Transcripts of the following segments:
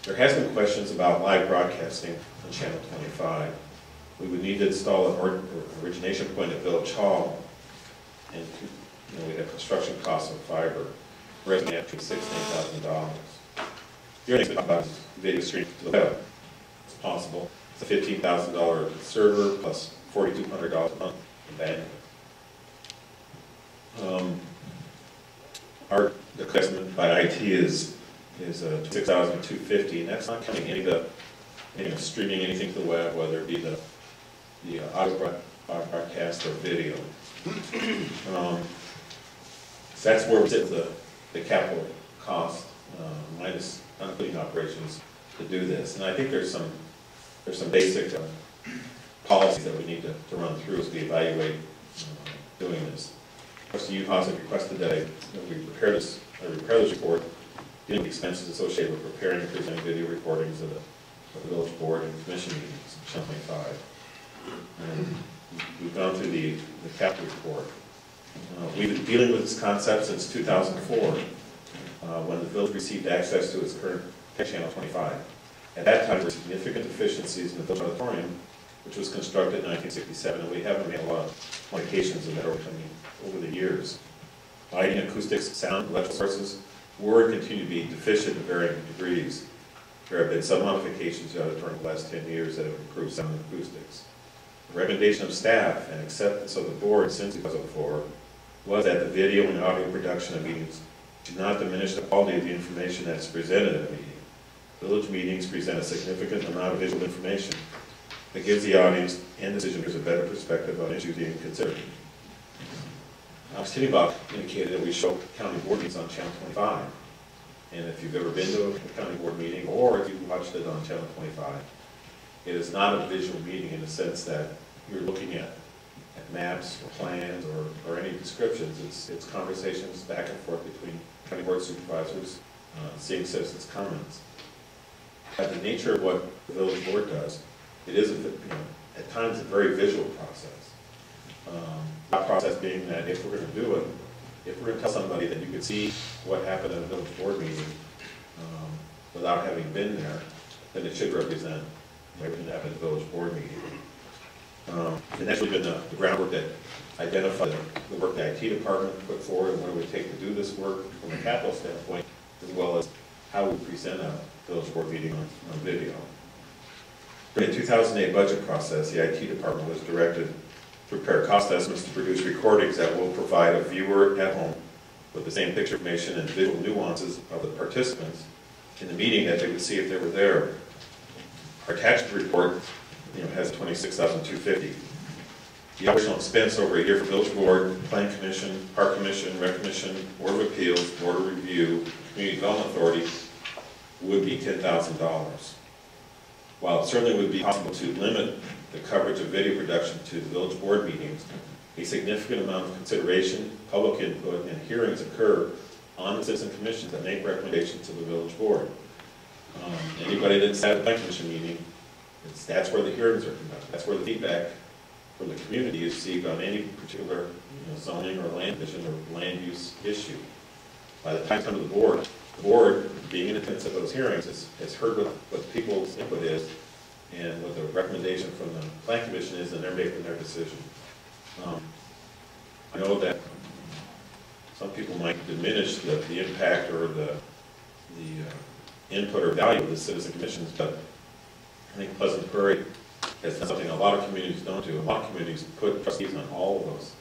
There has been questions about live broadcasting on Channel 25. We would need to install an origination point at Village Hall, and we have construction costs of fiber, resting at $16,000. The other thing about video streaming to the web, it's possible. It's a $15,000 server plus $4,200 a month in bandwidth. Our investment by IT is $6,250, and that's not counting any of the streaming anything to the web, whether it be the audio broadcast or video. So that's where we sit the capital cost minus including operations to do this. And I think there's some basic policies that we need to run through as we evaluate doing this. You also requested that we prepare this report, dealing with expenses associated with preparing and presenting video recordings of the village board and commission meetings in Channel 25. And we've gone through the capital report. We've been dealing with this concept since 2004, when the village received access to its current Channel 25. At that time, there were significant deficiencies in the village auditorium, which was constructed in 1967, and we haven't made a lot of modifications in that over the years. Lighting, acoustics, sound, electrical sources were and continue to be deficient in varying degrees. There have been some modifications to the auditorium in the last 10 years that have improved sound and acoustics. The recommendation of staff and acceptance of the board since 2004 was that the video and audio production of meetings do not diminish the quality of the information that is presented at a meeting. Village meetings present a significant amount of visual information that gives the audience and decision makers a better perspective on issues being considered. Tinnibach indicated that we show county board meetings on Channel 25. And if you've ever been to a county board meeting, or if you've watched it on Channel 25, it is not a visual meeting in the sense that you're looking at maps or plans or any descriptions. It's conversations back and forth between county board supervisors, seeing citizens' comments. By the nature of what the village board does, it is, at times, a very visual process. That process being that if we're going to do it, if we're going to tell somebody that you could see what happened at a village board meeting without having been there, then it should represent everything that happened at a village board meeting. And that's really been the groundwork that identified the work the IT department put forward and what it would take to do this work from a capital standpoint, as well as how we present a village board meeting on video. During the 2008 budget process, the IT department was directed to prepare cost estimates to produce recordings that will provide a viewer at home with the same picture information and visual nuances of the participants in the meeting that they would see if they were there. Our attached report has $26,250. The operational expense over a year for village board, plan commission, park commission, rec commission, board of appeals, board of review, community development authority would be $10,000. While it certainly would be possible to limit the coverage of video production to the village board meetings, a significant amount of consideration, public input, and hearings occur on the citizen commissions that make recommendations to the village board. Anybody that's at a plan commission meeting, that's where the hearings are conducted. That's where the feedback from the community is received on any particular zoning or land division or land use issue. By the time it comes to the board, being in attendance at those hearings, has heard what people's input is and what the recommendation from the plan commission is, and they're making their decision. I know that some people might diminish the impact or the input or value of the citizen commissions, but I think Pleasant Prairie has done something a lot of communities don't do. A lot of communities put trustees on all of those.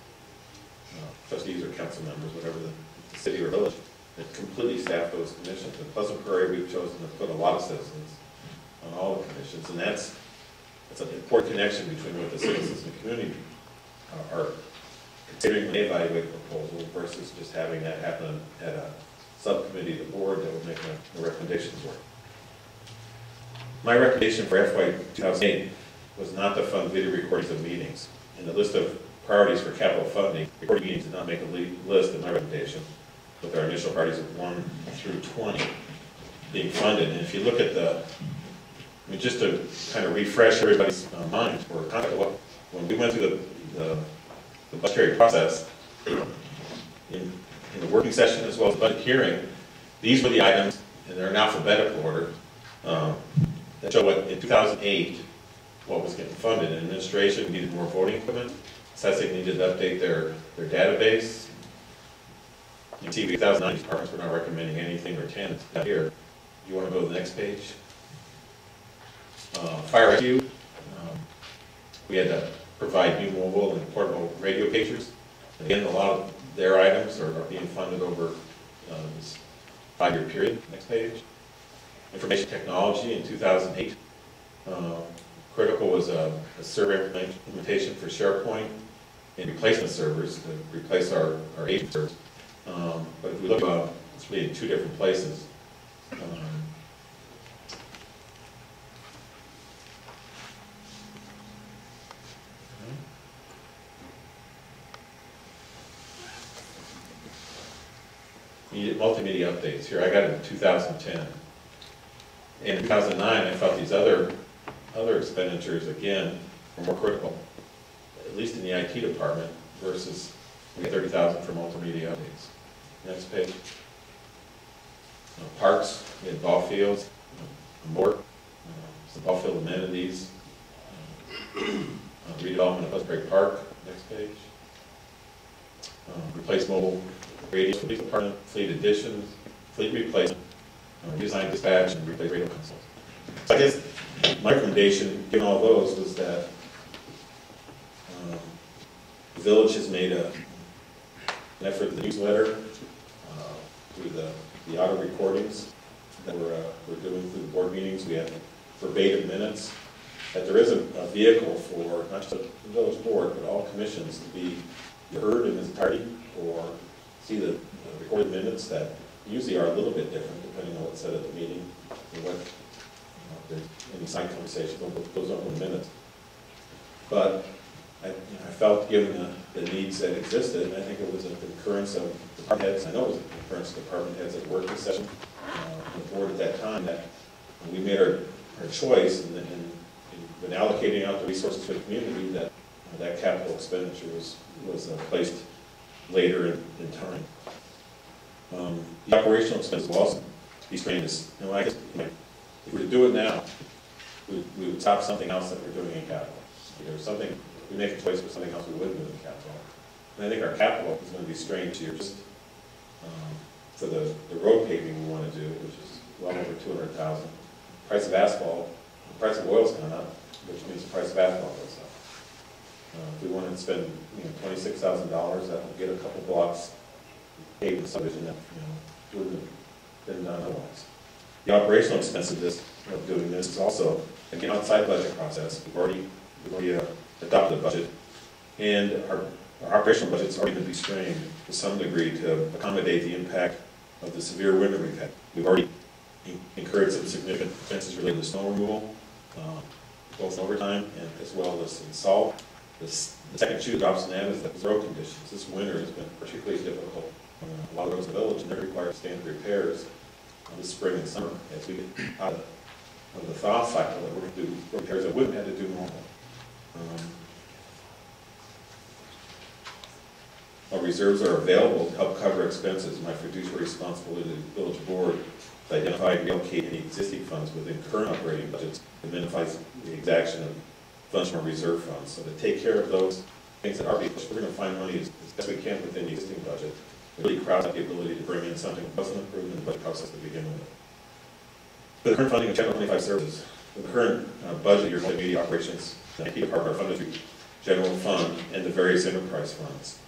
Trustees or council members, whatever the city or village, that completely staff those commissions. In Pleasant Prairie, we've chosen to put a lot of citizens on all the commissions, and that's an important connection between what the citizens and the community are considering when they evaluate a proposal versus just having that happen at a subcommittee of the board that would make the recommendations work. My recommendation for FY 2008 was not to fund video recordings of meetings. In the list of priorities for capital funding, recording meetings did not make a list in my recommendation, with our initial priorities of 1 through 20 being funded. And if you look at just to kind of refresh everybody's mind, or kind of when we went through the budgetary process, in the working session as well as the budget hearing, these were the items, and they're in alphabetical order, that showed what, in 2008, what was getting funded. Administration needed more voting equipment. Assessing needed to update their database. You can see in 2009, departments were not recommending anything or 10 here. You want to go to the next page? Fire rescue. We had to provide new mobile and portable radio pagers. Again, a lot of their items are being funded over this 5-year period. Next page. Information technology in 2008. Critical was a server implementation for SharePoint and replacement servers to replace our agent servers. But if we look, it's really in 2 different places. Needed multimedia updates. Here, I got it in 2010. And in 2009, I felt these other expenditures, again, were more critical, at least in the IT department, versus we had $30,000 for multimedia updates. Next page. Parks, we had ball fields, more, some ball field amenities, redevelopment of Pleasant Park. Next page. Replace mobile radio, police department, fleet additions, fleet replacement, redesign dispatch, and replace radio consoles. So I guess my recommendation, given all those, was that the village has made an effort with the newsletter, through the auto recordings that we're doing through the board meetings. We have verbatim minutes. That there is a vehicle for not just the village board, but all commissions to be heard in its entirety, or see the recorded minutes that usually are a little bit different depending on what's said at the meeting, and what, if there's any side conversation that goes on in minutes. But I felt, given the needs that existed, and I think it was a concurrence of department heads, I know it was a concurrence of department heads at work this session, on the board at that time, that we made our choice in allocating out the resources for the community, that that capital expenditure was placed later in time. The operational expenses will also be strained. I guess if we were to do it now, we would stop something else that we're doing in capital. There's something, we make a choice for something else we wouldn't do in capital. And I think our capital is going to be strained this year, just for the road paving we want to do, which is well over $200,000. Price of asphalt, the price of oil's gone up, which means the price of asphalt goes up. If we wanted to spend $26,000, that would get a couple blocks paved in subdivision that wouldn't have been done otherwise. The operational expenses of doing this is also, again, outside budget process. We've already adopted a budget, and our operational budget's already going to be strained to some degree to accommodate the impact of the severe winter we've had. We've already incurred some significant expenses related to snow removal, both in overtime and as well as in salt. The second shoe drops in that is the road conditions. This winter has been particularly difficult. A lot of roads in the village, and they require standard repairs this spring and summer as we get out of the thaw cycle, that we're going to do repairs that wouldn't have to do normal. Our reserves are available to help cover expenses. My fiduciary responsibility to the village board to identify and reallocate any existing funds within current operating budgets to minimize the exaction of funds from our reserve funds. So to take care of those things that are being pushed, we're going to find money as best we can within the existing budget. It really crowds out the ability to bring in something that wasn't approved in the budget process to begin with. For the current funding of Channel 25 services, the current budget year multimedia operations, the IT department are funded through general fund and the various enterprise funds.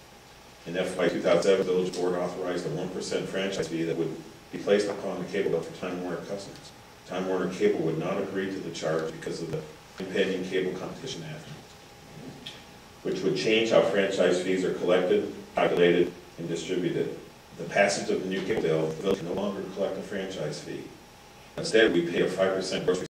In FY 2007, the village board authorized a 1% franchise fee that would be placed upon the cable bill for Time Warner customers. Time Warner Cable would not agree to the charge because of the impending Cable Competition Act, which would change how franchise fees are collected, calculated, and distributed. The passage of the new cable bill, the village can no longer collect a franchise fee. Instead, we pay a 5% gross